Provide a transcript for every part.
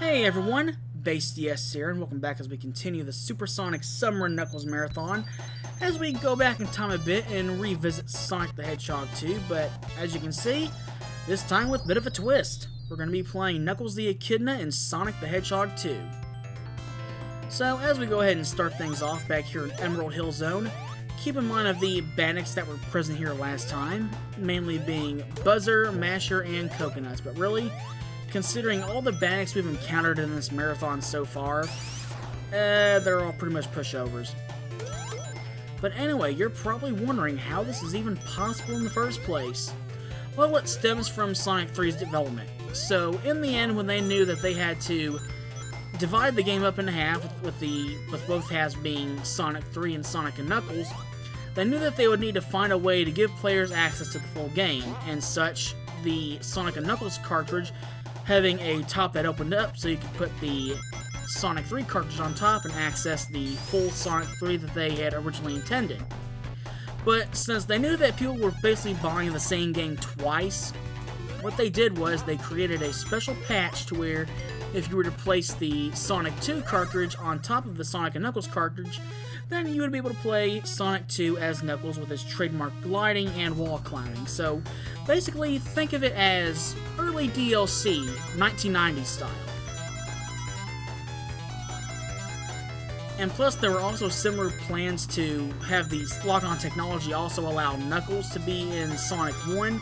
Hey everyone, Base DS here, and welcome back as we continue the Supersonic Summer Knuckles Marathon as we go back in time a bit and revisit Sonic the Hedgehog 2, but as you can see, this time with a bit of a twist. We're going to be playing Knuckles the Echidna in Sonic the Hedgehog 2. So as we go ahead and start things off back here in Emerald Hill Zone, keep in mind of the bandits that were present here last time, mainly being Buzzer, Masher, and Coconuts, but really, considering all the bandits we've encountered in this marathon so far, they're all pretty much pushovers. But anyway, you're probably wondering how this is even possible in the first place. Well, it stems from Sonic 3's development. So, in the end, when they knew that they had to divide the game up into half, with both halves being Sonic 3 and Sonic and Knuckles, they knew that they would need to find a way to give players access to the full game, and such, the Sonic and Knuckles cartridge having a top that opened up so you could put the Sonic 3 cartridge on top and access the full Sonic 3 that they had originally intended. But since they knew that people were basically buying the same game twice, what they did was they created a special patch to where if you were to place the Sonic 2 cartridge on top of the Sonic and Knuckles cartridge, then you would be able to play Sonic 2 as Knuckles with his trademark gliding and wall climbing. So basically, think of it as early DLC, 1990s style. And plus, there were also similar plans to have the lock-on technology also allow Knuckles to be in Sonic 1,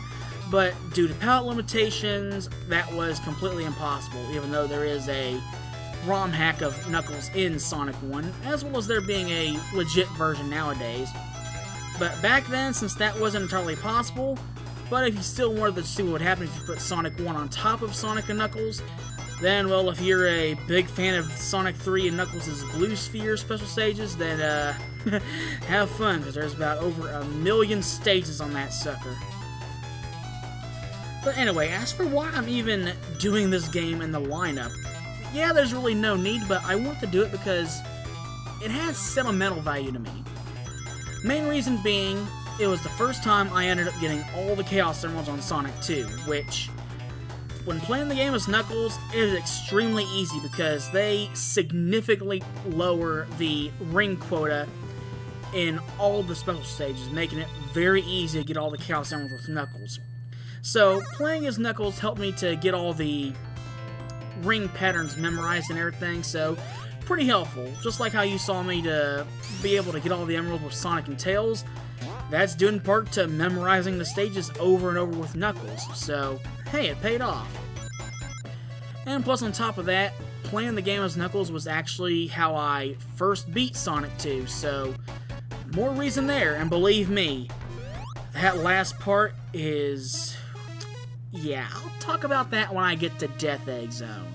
but due to palette limitations, that was completely impossible, even though there is a ROM hack of Knuckles in Sonic 1, as well as there being a legit version nowadays. But back then, since that wasn't entirely possible, but if you still wanted to see what would happen if you put Sonic 1 on top of Sonic and Knuckles, then, well, if you're a big fan of Sonic 3 and Knuckles' Blue Sphere special stages, then, have fun, because there's about over 1 million stages on that sucker. But anyway, as for why I'm even doing this game in the lineup, yeah, there's really no need, but I want to do it because it has sentimental value to me. Main reason being, it was the first time I ended up getting all the Chaos Emeralds on Sonic 2, which, when playing the game as Knuckles, it is extremely easy because they significantly lower the ring quota in all the special stages, making it very easy to get all the Chaos Emeralds with Knuckles. So, playing as Knuckles helped me to get all the ring patterns memorized and everything, so pretty helpful. Just like how you saw me to be able to get all the emeralds with Sonic and Tails, that's due in part to memorizing the stages over and over with Knuckles, so hey, it paid off. And plus on top of that, playing the game as Knuckles was actually how I first beat Sonic 2, so more reason there, and believe me, that last part is... yeah, I'll talk about that when I get to Death Egg Zone.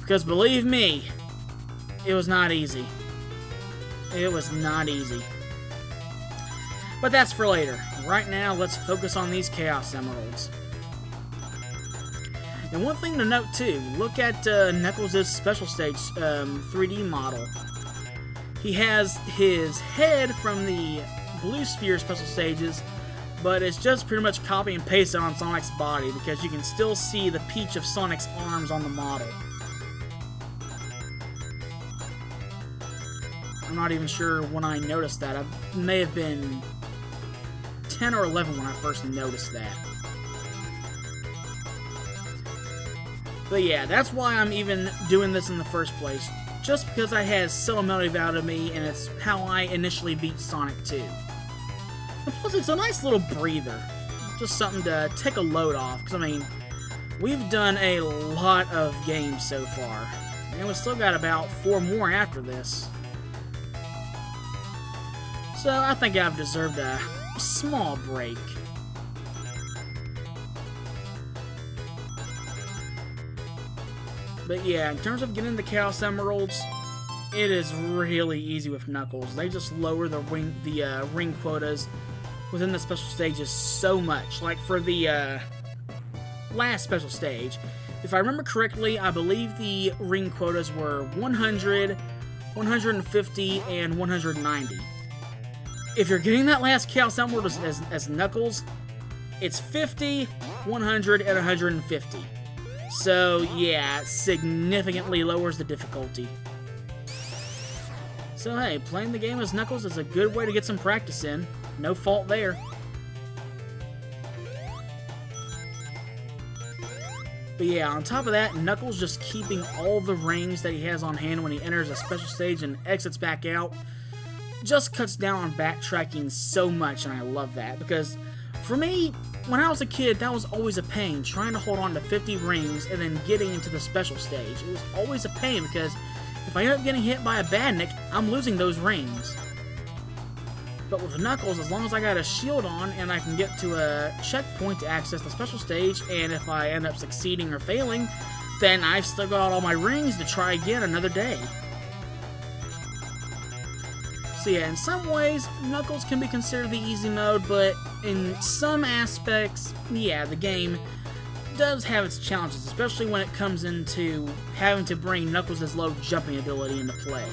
Because believe me, it was not easy. It was not easy. But that's for later. Right now, let's focus on these Chaos Emeralds. And one thing to note too, look at Knuckles' special stage 3D model. He has his head from the Blue Sphere special stages, but it's just pretty much copy and paste on Sonic's body because you can still see the peach of Sonic's arms on the model. I'm not even sure when I noticed that. I may have been 10 or 11 when I first noticed that. But yeah, that's why I'm even doing this in the first place. Just because it has sentimental value to me, and it's how I initially beat Sonic 2. And plus, it's a nice little breather. Just something to take a load off. Because, I mean, we've done a lot of games so far. And we've still got about 4 more after this. So, I think I've deserved a small break. But yeah, in terms of getting the Chaos Emeralds, it is really easy with Knuckles. They just lower the ring quotas within the special stages so much. Like for the last special stage, if I remember correctly, I believe the ring quotas were 100, 150, and 190. If you're getting that last Chaos Emerald as Knuckles, it's 50, 100, and 150. So, yeah, significantly lowers the difficulty. So, hey, playing the game as Knuckles is a good way to get some practice in. No fault there. But yeah, on top of that, Knuckles just keeping all the rings that he has on hand when he enters a special stage and exits back out just cuts down on backtracking so much, and I love that. Because, for me, when I was a kid, that was always a pain, trying to hold on to 50 rings and then getting into the special stage. It was always a pain because if I end up getting hit by a badnik, I'm losing those rings. But with Knuckles, as long as I got a shield on and I can get to a checkpoint to access the special stage, and if I end up succeeding or failing, then I've still got all my rings to try again another day. So yeah, in some ways, Knuckles can be considered the easy mode, but in some aspects, yeah, the game does have its challenges, especially when it comes into having to bring Knuckles' low jumping ability into play.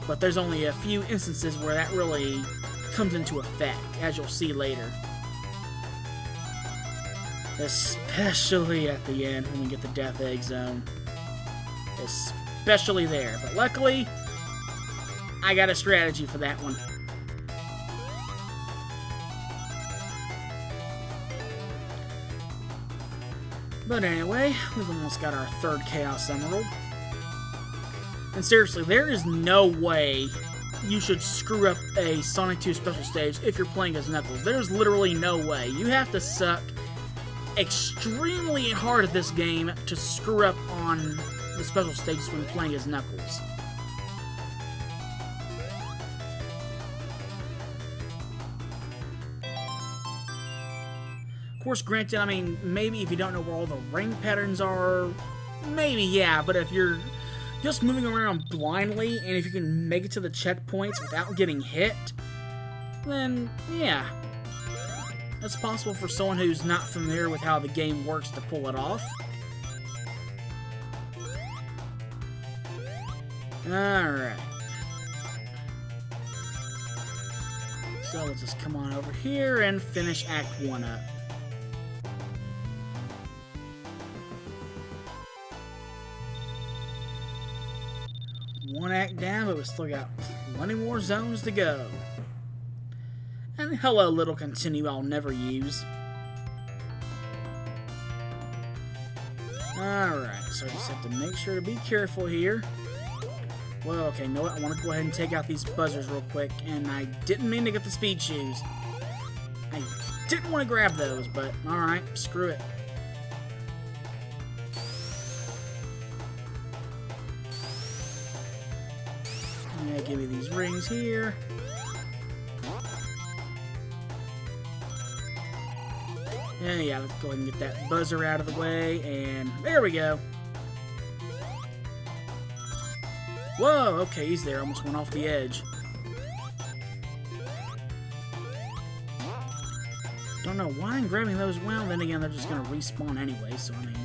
But there's only a few instances where that really comes into effect, as you'll see later. Especially at the end when we get the Death Egg Zone. Especially there. But luckily, I got a strategy for that one. But anyway, we've almost got our third Chaos Emerald. And seriously, there is no way you should screw up a Sonic 2 special stage if you're playing as Knuckles. There's literally no way. You have to suck extremely hard at this game to screw up on the special stages when playing as Knuckles. Of course, granted, I mean, maybe if you don't know where all the ring patterns are, maybe, yeah, but if you're just moving around blindly, and if you can make it to the checkpoints without getting hit, then, yeah. It's possible for someone who's not familiar with how the game works to pull it off. Alright. So let's just come on over here and finish Act 1 up. One act down, but we still got plenty more zones to go. And hello, little continue I'll never use. Alright, so I just have to make sure to be careful here. Well, okay, know what? I want to go ahead and take out these buzzers real quick, and I didn't mean to get the speed shoes. I didn't want to grab those, but alright, screw it. Yeah, give me these rings here. Yeah, let's go ahead and get that buzzer out of the way, and there we go. Whoa, okay, he's there. Almost went off the edge. Don't know why I'm grabbing those. Well, then again, they're just going to respawn anyway, so I mean...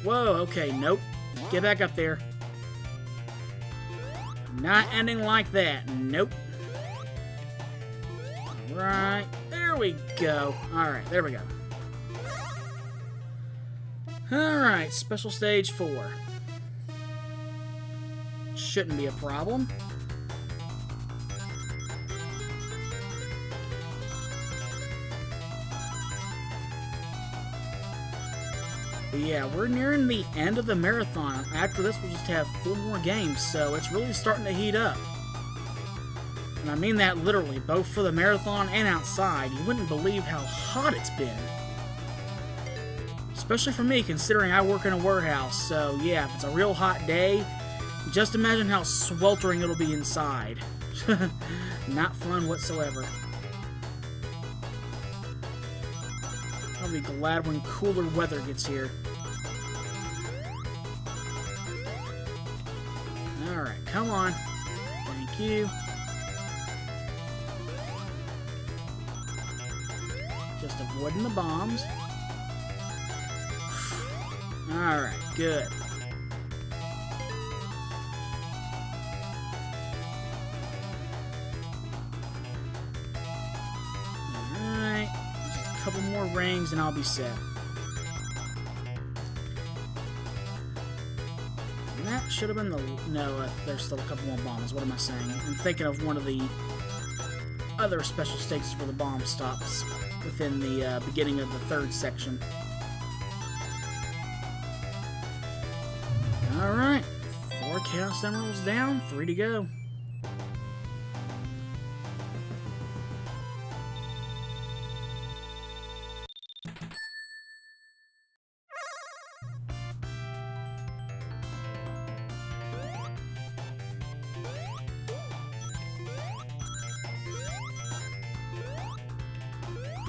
Whoa, okay, nope. Get back up there. Not ending like that. Nope. Alright, there we go. Alright, there we go. Alright, special stage 4. Shouldn't be a problem. But yeah, we're nearing the end of the marathon. After this, we'll just have 4 more games, so it's really starting to heat up. And I mean that literally, both for the marathon and outside. You wouldn't believe how hot it's been. Especially for me, considering I work in a warehouse. So yeah, if it's a real hot day, just imagine how sweltering it'll be inside. Not fun whatsoever. I'll be glad when cooler weather gets here. Alright, come on. Thank you. Just avoiding the bombs. Alright, good. Alright, just a couple more rings and I'll be set. That should have been the... No, there's still a couple more bombs. What am I saying? I'm thinking of one of the other special stages where the bomb stops within the beginning of the third section. Alright. 4 Chaos Emeralds down, 3 to go.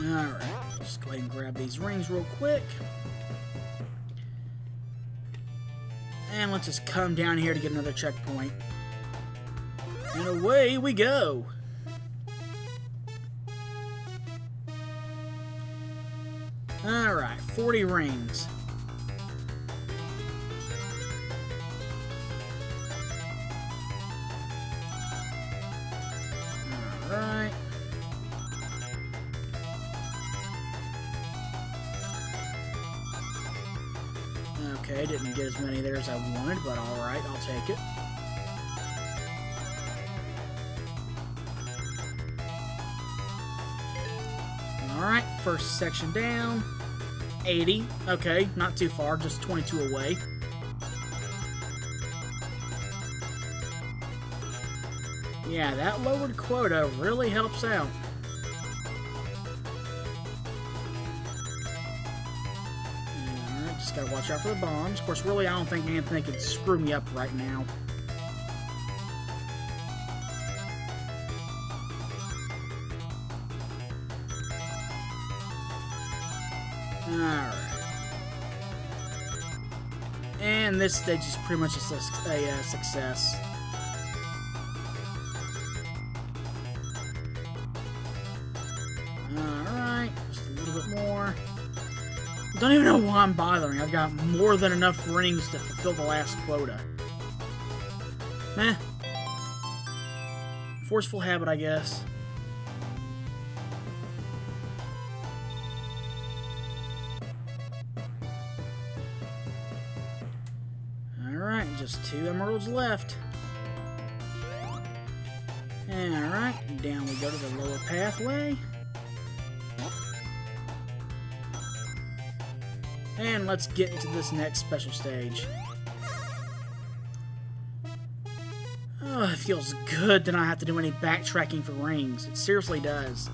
Alright, let's go ahead and grab these rings real quick. And let's just come down here to get another checkpoint. And away we go! Alright, 40 rings. Alright. Okay, didn't get as many there as I wanted, but alright, I'll take it. Alright, first section down. 80. Okay, not too far, just 22 away. Yeah, that lowered quota really helps out. Just gotta watch out for the bombs. Of course, really, I don't think anything could screw me up right now. Alright. And this stage is pretty much a success. Alright, just a little bit more. Don't even know why I'm bothering. I've got more than enough rings to fulfill the last quota. Meh. Forceful habit, I guess. Alright, just 2 emeralds left. Alright, down we go to the lower pathway. And let's get into this next special stage. Oh, it feels good to not have to do any backtracking for rings. It seriously does.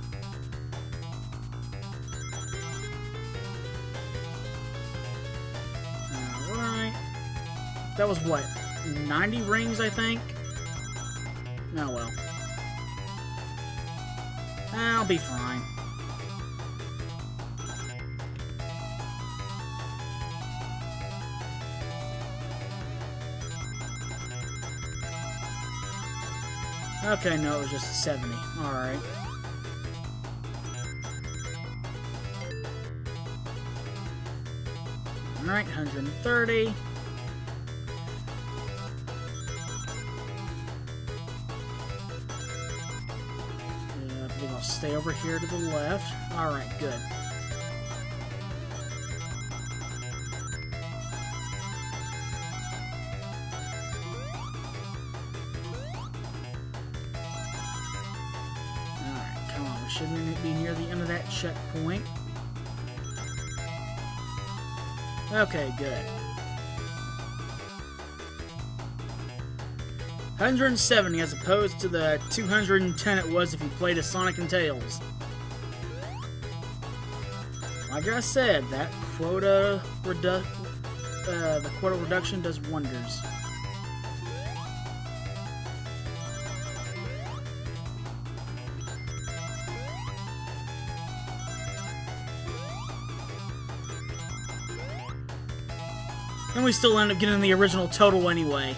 Alright. That was what? 90 rings, I think? Oh well. I'll be fine. Okay, no, it was just 70. Alright. Alright, 130. I believe I'll stay over here to the left. Alright, good. Shouldn't be near the end of that checkpoint. Okay, good. 170 as opposed to the 210 it was if you played as Sonic and Tails. Like I said, that quota the quota reduction does wonders. And we still end up getting the original total anyway.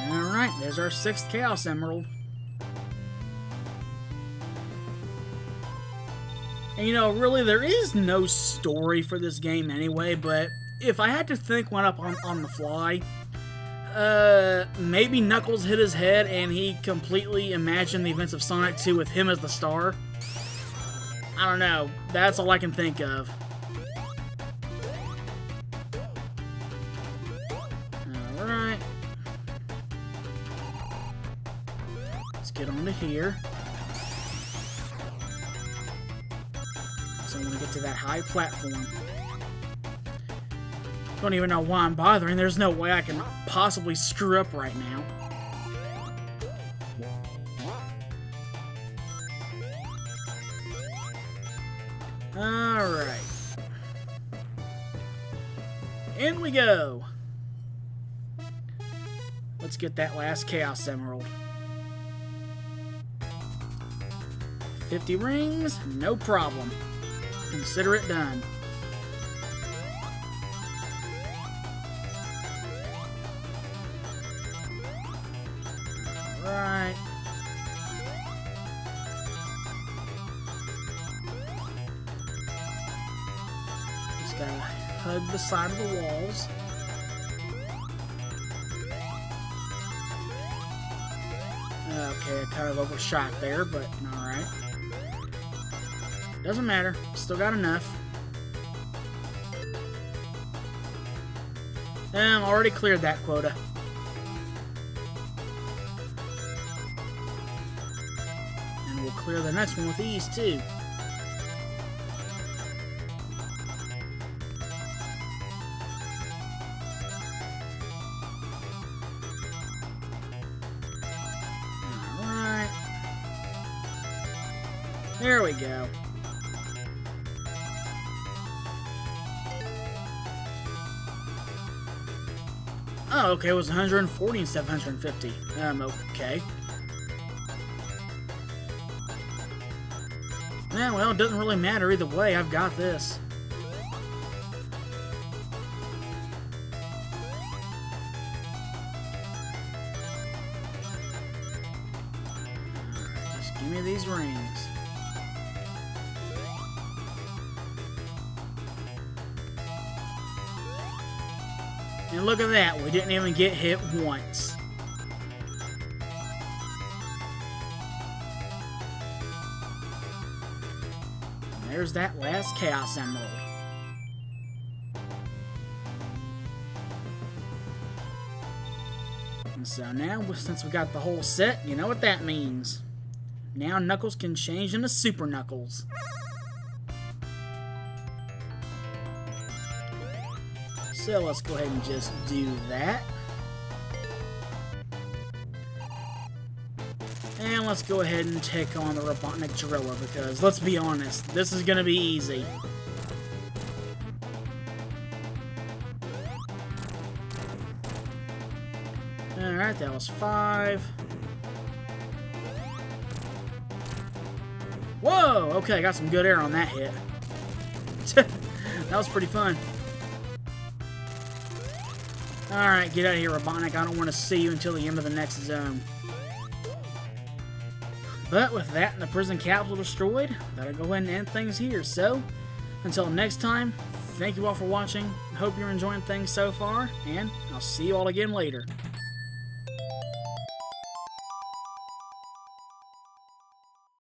Alright, there's our 6th Chaos Emerald. And you know, really, there is no story for this game anyway, but if I had to think one up on the fly, maybe Knuckles hit his head and he completely imagined the events of Sonic 2 with him as the star. I don't know. That's all I can think of. Alright. Let's get onto here. So I want to get to that high platform. Don't even know why I'm bothering. There's no way I can possibly screw up right now. Alright. In we go. Let's get that last Chaos Emerald. 50 rings, no problem. Consider it done. Alright. Just gotta hug the side of the walls. Okay, I kind of overshot there, but alright. Doesn't matter. Still got enough. And already cleared that quota. And we'll clear the next one with ease, too. Alright. There we go. Oh, okay, it was 140 and 750. Okay. Yeah, well, it doesn't really matter either way. I've got this. Alright, just give me these rings. And look at that, we didn't even get hit once. And there's that last Chaos Emerald. And so now, since we got the whole set, you know what that means. Now Knuckles can change into Super Knuckles. So let's go ahead and just do that. And let's go ahead and take on the Robotnik Gorilla because, let's be honest, this is going to be easy. Alright, that was 5. Whoa! Okay, I got some good air on that hit. That was pretty fun. Alright, get out of here, Robotnik. I don't want to see you until the end of the next zone. But with that and the prison capsule destroyed, better go ahead and end things here. So, until next time, thank you all for watching. Hope you're enjoying things so far, and I'll see you all again later.